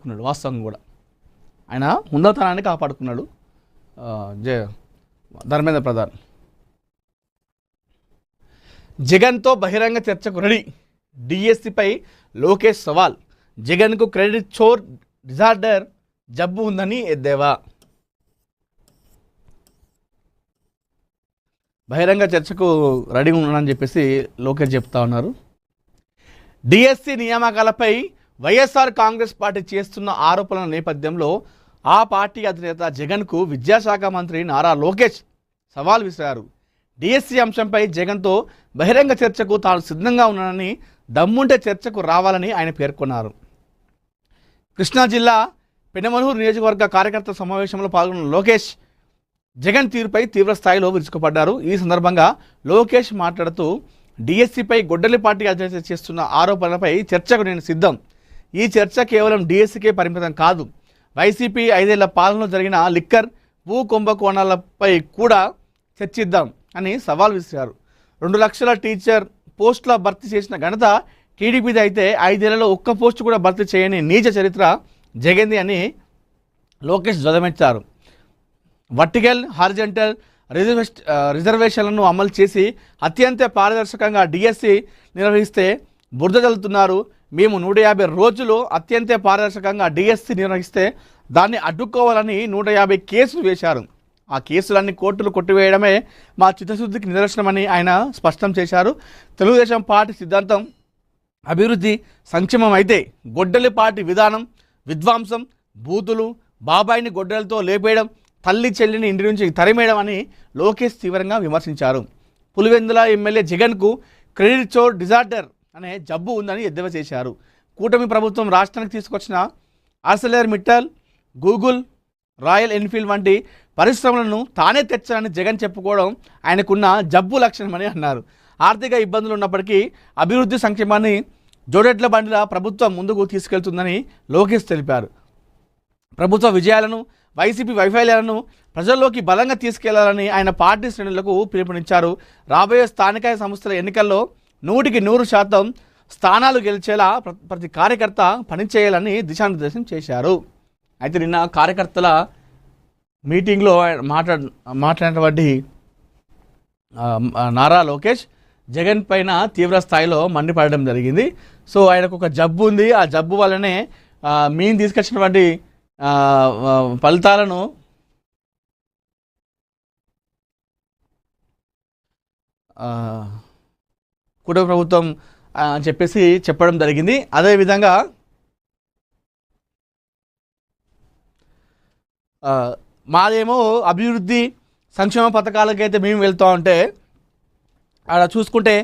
కాపాడుకున్నాడు. వాస్తవంగా కూడా ఆయన ఉన్నతనాన్ని కాపాడుకున్నాడు ధర్మేంద్ర ప్రధాన్. జగన్తో బహిరంగ చర్చకు రెడీ, డిఎస్సిపై లోకేష్ సవాల్. జగన్కు క్రెడిట్ చోర్ డిజార్డర్ జబ్బు ఉందని ఎద్దేవా. బహిరంగ చర్చకు రెడీ ఉన్నానని చెప్పేసి లోకేష్ చెప్తా ఉన్నారు. డిఎస్సి నియామకాలపై వైఎస్ఆర్ కాంగ్రెస్ పార్టీ చేస్తున్న ఆరోపణల నేపథ్యంలో ఆ పార్టీ అధినేత జగన్కు విద్యాశాఖ మంత్రి నారా లోకేష్ సవాల్ విసిరారు. డిఎస్సి అంశంపై జగన్తో బహిరంగ చర్చకు తాను సిద్ధంగా ఉన్నానని, దమ్ముంటే చర్చకు రావాలని ఆయన పేర్కొన్నారు. కృష్ణా జిల్లా పెనమలూరు నియోజకవర్గ కార్యకర్తల సమావేశంలో పాల్గొన్న లోకేష్ జగన్ తీరుపై తీవ్ర స్థాయిలో విరుచుకుపడ్డారు. ఈ సందర్భంగా లోకేష్ మాట్లాడుతూ డిఎస్సిపై గొడ్డలిపాటి అధినేత చేస్తున్న ఆరోపణలపై చర్చకు నేను సిద్ధం. ఈ చర్చ కేవలం డిఎస్సికే పరిమితం కాదు, వైసీపీ 5 ఏళ్ల పాలనలో జరిగిన లిక్కర్ భూ కుంభకోణాలపై కూడా చర్చిద్దాం అని సవాల్ విసిరారు. 2 లక్షల టీచర్ పోస్టుల భర్తీ చేసిన ఘనత టీడీపీది అయితే 5 ఏళ్లలో ఒక్క పోస్టు కూడా భర్తీ చేయని నీచ చరిత్ర జగన్ది అని లోకేష్ ధ్వజమెత్తారు. వర్టికల్ హారిజంటల్ రిజర్వేషన్లను అమలు చేసి అత్యంత పారదర్శకంగా డిఎస్సి నిర్వహిస్తే బురద జల్లుతున్నారు. మేము 150 రోజులు అత్యంత పారదర్శకంగా డిఎస్సి నిర్వహిస్తే దాన్ని అడ్డుకోవాలని 150 కేసులు వేశారు. ఆ కేసులన్నీ కోర్టులు కొట్టివేయడమే మా చిత్తశుద్ధికి నిదర్శనమని ఆయన స్పష్టం చేశారు. తెలుగుదేశం పార్టీ సిద్ధాంతం అభివృద్ధి సంక్షేమం అయితే గొడ్డలిపాటి విధానం విధ్వంసం, బూతులు, బాబాయిని గొడ్డలతో లేపేయడం, తల్లి చెల్లిని ఇంటి నుంచి తరిమేయడం అని లోకేష్ తీవ్రంగా విమర్శించారు. పులివెందుల ఎమ్మెల్యే జగన్కు క్రెడిట్ చోర్ డిజార్డర్ అనే జబ్బు ఉందని ఎద్దేవా చేశారు. కూటమి ప్రభుత్వం రాష్ట్రానికి తీసుకొచ్చిన Arcelor Mittal, Google, royal Enfield వంటి పరిశ్రమలను తానే తెచ్చానని జగన్ చెప్పుకోవడం ఆయనకున్న జబ్బు లక్షణమని అన్నారు. ఆర్థిక ఇబ్బందులు ఉన్నప్పటికీ అభివృద్ధి సంక్షేమాన్ని జోడెడ్ల బండిలా ప్రభుత్వం ముందుకు తీసుకెళ్తుందని లోకేష్ తెలిపారు. ప్రభుత్వ విజయాలను, వైసీపీ వైఫల్యాలను ప్రజల్లోకి బలంగా తీసుకెళ్లాలని ఆయన పార్టీ శ్రేణులకు పిలుపునిచ్చారు. రాబోయే స్థానిక సంస్థల ఎన్నికల్లో 100% స్థానాలు గెలిచేలా ప్రతి కార్యకర్త పనిచేయాలని దిశానిర్దేశం చేశారు. అయితే నిన్న కార్యకర్తల మీటింగ్లో మాట్లాడినటువంటి నారా లోకేష్ జగన్ పైన తీవ్ర స్థాయిలో మండిపడడం జరిగింది. సో ఆయనకు ఒక జబ్బు ఉంది, ఆ జబ్బు వల్లనే మేము తీసుకొచ్చినటువంటి ఫలితాలను కూటమి ప్రభుత్వం అని చెప్పేసి చెప్పడం జరిగింది. అదేవిధంగా మాదేమో అభివృద్ధి సంక్షేమ పథకాలకైతే మేము వెళ్తూ ఉంటే అలా చూసుకుంటే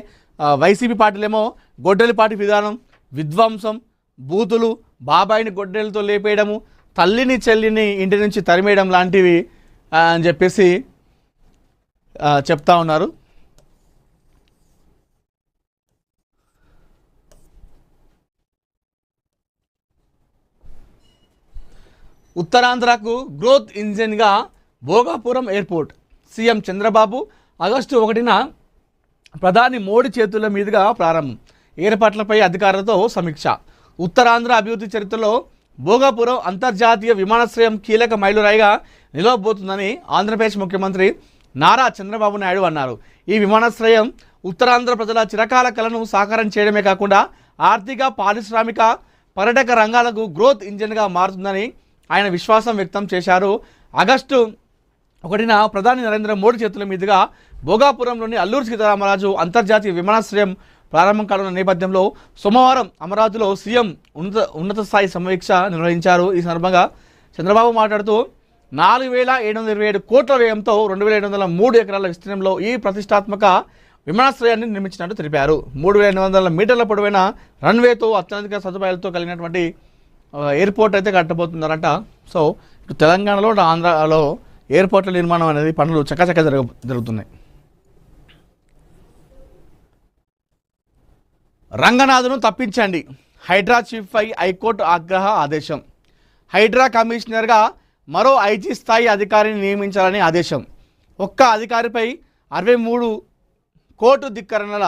వైసీపీ పార్టీలేమో గొడ్డలిపాటి విధానం విధ్వంసం, బూతులు, బాబాయిని గొడ్డలతో లేపేయడము, తల్లిని చెల్లిని ఇంటి నుంచి తరిమేయడం లాంటివి అని చెప్పేసి చెప్తా ఉన్నారు. ఉత్తరాంధ్రకు గ్రోత్ ఇంజిన్గా Bhogapuram airport. CM Chandrababu August 1న ప్రధాని మోడీ చేతుల మీదుగా ప్రారంభం. ఏర్పాట్లపై అధికారులతో సమీక్ష. ఉత్తరాంధ్ర అభివృద్ధి చరిత్రలో భోగాపురం అంతర్జాతీయ విమానాశ్రయం కీలక మైలురాయిగా నిలవబోతుందని ఆంధ్రప్రదేశ్ ముఖ్యమంత్రి నారా చంద్రబాబు నాయుడు అన్నారు. ఈ విమానాశ్రయం ఉత్తరాంధ్ర ప్రజల చిరకాల కలను సాకారం చేయడమే కాకుండా ఆర్థిక, పారిశ్రామిక, పర్యాటక రంగాలకు గ్రోత్ ఇంజిన్గా మారుతుందని ఆయన విశ్వాసం వ్యక్తం చేశారు. ఆగస్టు 1న ప్రధాని నరేంద్ర మోడీ చేతుల మీదుగా భోగాపురంలోని అల్లూరి సీతారామరాజు అంతర్జాతీయ విమానాశ్రయం ప్రారంభం కానున్న నేపథ్యంలో సోమవారం అమరావతిలో సీఎం ఉన్నత స్థాయి సమీక్ష నిర్వహించారు. ఈ సందర్భంగా చంద్రబాబు మాట్లాడుతూ 4,727 కోట్ల వ్యయంతో 2,703 ఎకరాల విస్తీర్ణంలో ఈ ప్రతిష్టాత్మక విమానాశ్రయాన్ని నిర్మించినట్టు తెలిపారు. 3,800 మీటర్ల పొడవైన రన్వేతో అత్యధిక సదుపాయాలతో కలిగినటువంటి ఎయిర్పోర్ట్ అయితే కట్టబోతున్నారట. సో ఇటు తెలంగాణలో, ఆంధ్రాలో ఎయిర్పోర్ట్ల నిర్మాణం అనేది పనులు చకచక జరుగుతున్నాయి. రంగనాథ్ను తప్పించండి, హైడ్రా చీఫ్పై హైకోర్టు ఆగ్రహ ఆదేశం. హైడ్రా కమిషనర్గా మరో ఐజీ స్థాయి అధికారిని నియమించాలని ఆదేశం. ఒక్క అధికారిపై 63 కోర్టు ధిక్కరణల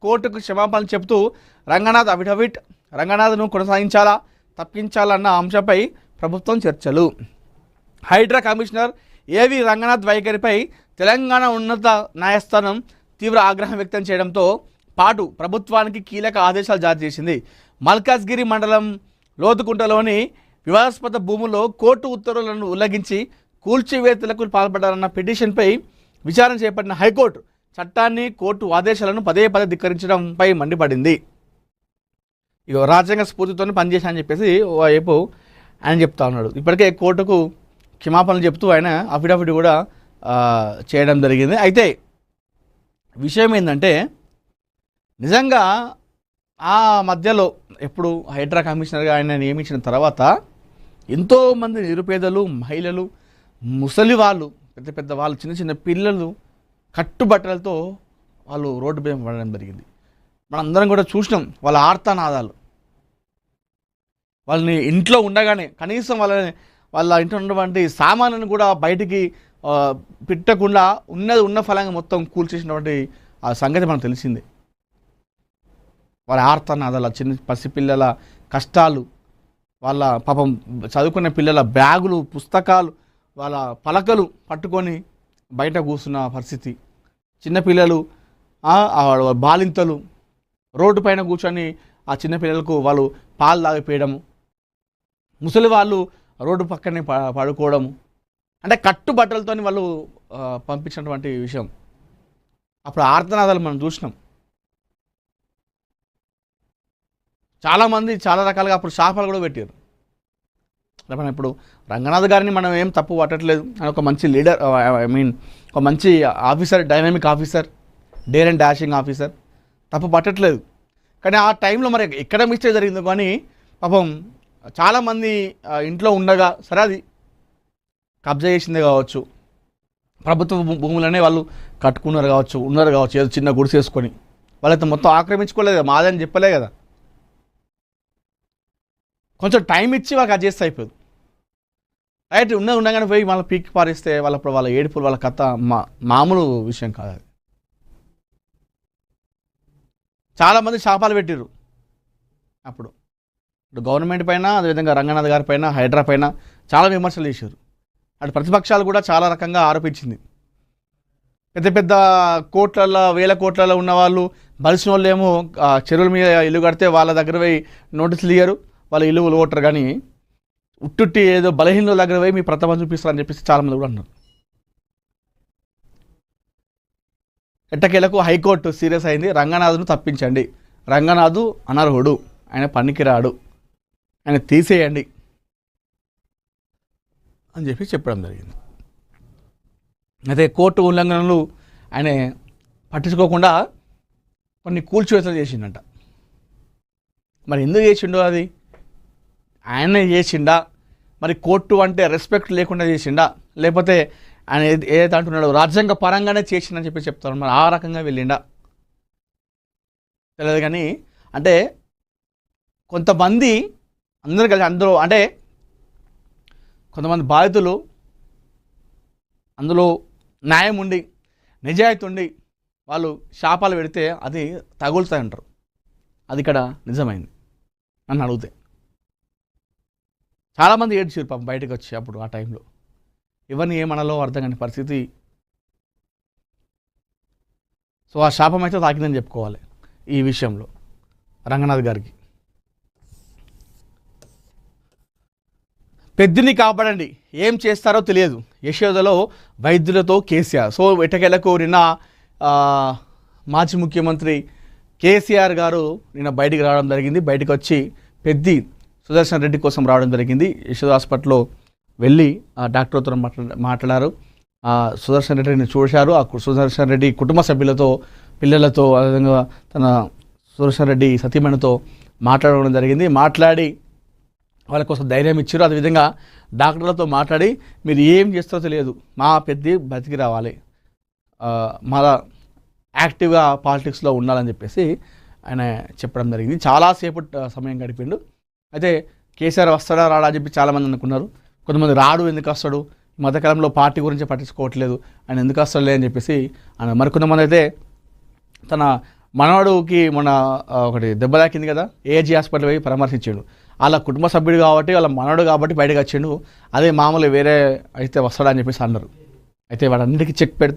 కోర్టుకు క్షమాపణ చెబుతూ రంగనాథ్ అఫిడవిట్. రంగనాథ్ను కొనసాగించాలా, తప్పించాలన్న అంశంపై ప్రభుత్వం చర్చలు. హైడ్రా కమిషనర్ ఏవి రంగనాథ్ వైఖరిపై తెలంగాణ ఉన్నత న్యాయస్థానం తీవ్ర ఆగ్రహం వ్యక్తం చేయడంతో పాటు ప్రభుత్వానికి కీలక ఆదేశాలు జారీ చేసింది. మల్కాజ్గిరి మండలం లోతుకుంటలోని వివాదాస్పద భూముల్లో కోర్టు ఉత్తర్వులను ఉల్లంఘించి కూల్చివేతలకు పాల్పడారన్న పిటిషన్పై విచారణ చేపట్టిన హైకోర్టు చట్టాన్ని, కోర్టు ఆదేశాలను పదే పదే ధిక్కరించడంపై మండిపడింది. ఇక రాజ్యాంగ స్ఫూర్తితో పనిచేశా అని చెప్పేసి వైపు ఆయన చెప్తా ఉన్నాడు. ఇప్పటికే కోర్టుకు క్షమాపణలు చెప్తూ ఆయన అఫిడవిట్ కూడా చేయడం జరిగింది. అయితే విషయం ఏంటంటే నిజంగా ఆ మధ్యలో ఎప్పుడు హైడ్రా కమిషనర్గా ఆయన నియమించిన తర్వాత ఎంతోమంది నిరుపేదలు, మహిళలు, ముసలి వాళ్ళు, పెద్ద పెద్ద వాళ్ళు, చిన్న చిన్న పిల్లలు కట్టుబట్టలతో వాళ్ళు రోడ్డు మీద పడడం జరిగింది. మనందరం కూడా చూసినాం వాళ్ళ ఆర్తనాదాలు. వాళ్ళని ఇంట్లో ఉండగానే కనీసం వాళ్ళ ఇంట్లో ఉన్నటువంటి సామాన్లను కూడా బయటికి పెట్టకుండా ఉన్న ఫలంగా మొత్తం కూల్చేసినటువంటి ఆ సంగతి మనకు తెలిసిందే. వాళ్ళ ఆర్తనాదాలు, చిన్న పసిపిల్లల కష్టాలు, వాళ్ళ పాపం చదువుకునే పిల్లల బ్యాగులు, పుస్తకాలు, వాళ్ళ పలకలు పట్టుకొని బయట కూర్చున్న పరిస్థితి, చిన్నపిల్లలు, బాలింతలు రోడ్డు పైన కూర్చొని ఆ చిన్నపిల్లలకు వాళ్ళు పాలు తాగిపోయడము, ముసలి వాళ్ళు రోడ్డు పక్కనే పడుకోవడము, అంటే కట్టుబట్టలతో వాళ్ళు పంపించినటువంటి విషయం అప్పుడు ఆర్తనాదాలు మనం చూసినాం. చాలామంది చాలా రకాలుగా అప్పుడు శాపాలు కూడా పెట్టారు. మనం ఇప్పుడు రంగనాథ్ గారిని మనం ఏం తప్పు పట్టట్లేదు. ఆయన ఒక మంచి లీడర్, ఒక మంచి officer, dynamic officer, dare and dashing officer, తప్పు పట్టట్లేదు. కానీ ఆ టైంలో మరి ఎక్కడ మిస్టేక్ జరిగిందో కానీ పాపం చాలామంది ఇంట్లో ఉండగా, సరే అది కబ్జా చేసిందే కావచ్చు, ప్రభుత్వ భూములనే వాళ్ళు కట్టుకున్నారు కావచ్చు, ఉన్నారు కావచ్చు, ఏదో చిన్న గుడిసేసుకొని, వాళ్ళైతే మొత్తం ఆక్రమించుకోలేదు కదా, మాదని చెప్పలే కదా. కొంచెం టైం ఇచ్చి వాళ్ళకి అడ్జస్ట్ అయిపోదు. రైట్, ఉండగానే పోయి వాళ్ళ పీకి పారిస్తే వాళ్ళ ఏడుపులు, వాళ్ళ కథ మామూలు విషయం కాదు అది. చాలామంది శాపాలు పెట్టిర్రు అప్పుడు. ఇప్పుడు గవర్నమెంట్ పైన, అదేవిధంగా రంగనాథ్ గారి పైన, హైడ్రా పైన చాలా విమర్శలు చేశారు. అటు ప్రతిపక్షాలు కూడా చాలా రకంగా ఆరోపించింది. పెద్ద పెద్ద కోట్లలో, వేల కోట్లలో ఉన్నవాళ్ళు, బలిసిన వాళ్ళు ఏమో చెరువుల మీద ఇల్లు కడితే వాళ్ళ దగ్గర పోయి నోటీసులు ఇయ్యరు, వాళ్ళ ఇల్లు ఓటరు. కానీ ఉట్టుట్టి ఏదో బలహీనల దగ్గర పోయి మీ ప్రతాపం చూపిస్తారని చెప్పేసి చాలామంది కూడా అన్నారు. ఎట్టకేలకు హైకోర్టు సీరియస్ అయింది. రంగనాథ్ను తప్పించండి, రంగనాథ్ అనర్హుడు, ఆయన పనికిరాడు, ఆయన తీసేయండి అని చెప్పి చెప్పడం జరిగింది. అయితే కోర్టు ఉల్లంఘనలు ఆయన పట్టించుకోకుండా కొన్ని కూల్చివేతలు చేసిండట. మరి ఎందుకు చేసిండో అది ఆయనే చేసిండా, మరి కోర్టు అంటే రెస్పెక్ట్ లేకుండా చేసిండా, లేకపోతే ఆయన ఏదైతే అంటున్నాడో రాజ్యాంగ పరంగానే చేసిండని చెప్పి చెప్తారు. మరి ఆ రకంగా వెళ్ళిండా తెలియదు. కానీ అంటే కొంతమంది అందరూ కలిసి అందులో, అంటే కొంతమంది బాధితులు అందులో న్యాయం ఉండి, నిజాయితీ ఉండి వాళ్ళు శాపాలు పెడితే అది తగులుతాయి అంటారు. అది ఇక్కడ నిజమైంది నన్ను అడిగితే. చాలామంది ఏడ్చారు పాపం బయటకు వచ్చి అప్పుడు ఆ టైంలో. ఇవన్నీ ఏమనాలో అర్థం కాని పరిస్థితి. సో ఆ శాపం అయితే తాకిందని చెప్పుకోవాలి ఈ విషయంలో రంగనాథ్ గారికి. పెద్దిని కాపాడండి, ఏం చేస్తారో తెలియదు, యశోదలో వైద్యులతో కేసీఆర్. సో ఎట్టకేలకు నిన్న మాజీ ముఖ్యమంత్రి కేసీఆర్ గారు నిన్న బయటికి రావడం జరిగింది. బయటకు వచ్చి పెద్ది సుదర్శన్ రెడ్డి కోసం రావడం జరిగింది. యశోద హాస్పిటల్లో వెళ్ళి ఆ డాక్టర్తో మాట్లాడారు. సుదర్శన్ రెడ్డిని చూశారు. ఆ సుదర్శన్ రెడ్డి కుటుంబ సభ్యులతో, పిల్లలతో, అదేవిధంగా తన సుదర్శన్ రెడ్డి సతీమణితో మాట్లాడడం జరిగింది. మాట్లాడి వాళ్ళ కోసం ధైర్యం ఇచ్చారు. అదేవిధంగా డాక్టర్లతో మాట్లాడి మీరు ఏం చేస్తారో తెలియదు, మా పెద్ద బతికి రావాలి, మళ్ళా యాక్టివ్గా పాలిటిక్స్లో ఉండాలని చెప్పేసి ఆయన చెప్పడం జరిగింది. చాలాసేపు సమయం గడిపిండు. అయితే కేసీఆర్ వస్తాడా రాడా అని చెప్పి చాలామంది అనుకున్నారు. కొంతమంది రాడు, ఎందుకు వస్తాడు, ఈ మధ్యకాలంలో పార్టీ గురించి పట్టించుకోవట్లేదు, ఆయన ఎందుకు వస్తాడులే అని చెప్పేసి ఆయన. మరికొంతమంది అయితే తన మనవాడుకి మొన్న ఒకటి దెబ్బ తాకింది కదా, ఏజీ హాస్పిటల్ పోయి పరామర్శించాడు. వాళ్ళ కుటుంబ సభ్యుడు కాబట్టి వాళ్ళ మనవడు కాబట్టి బయటకు వచ్చిండు, అదే మామూలు వేరే అయితే వస్తాడని చెప్పేసి అన్నారు. అయితే వాడన్నిటికీ చెక్ పెడుతూ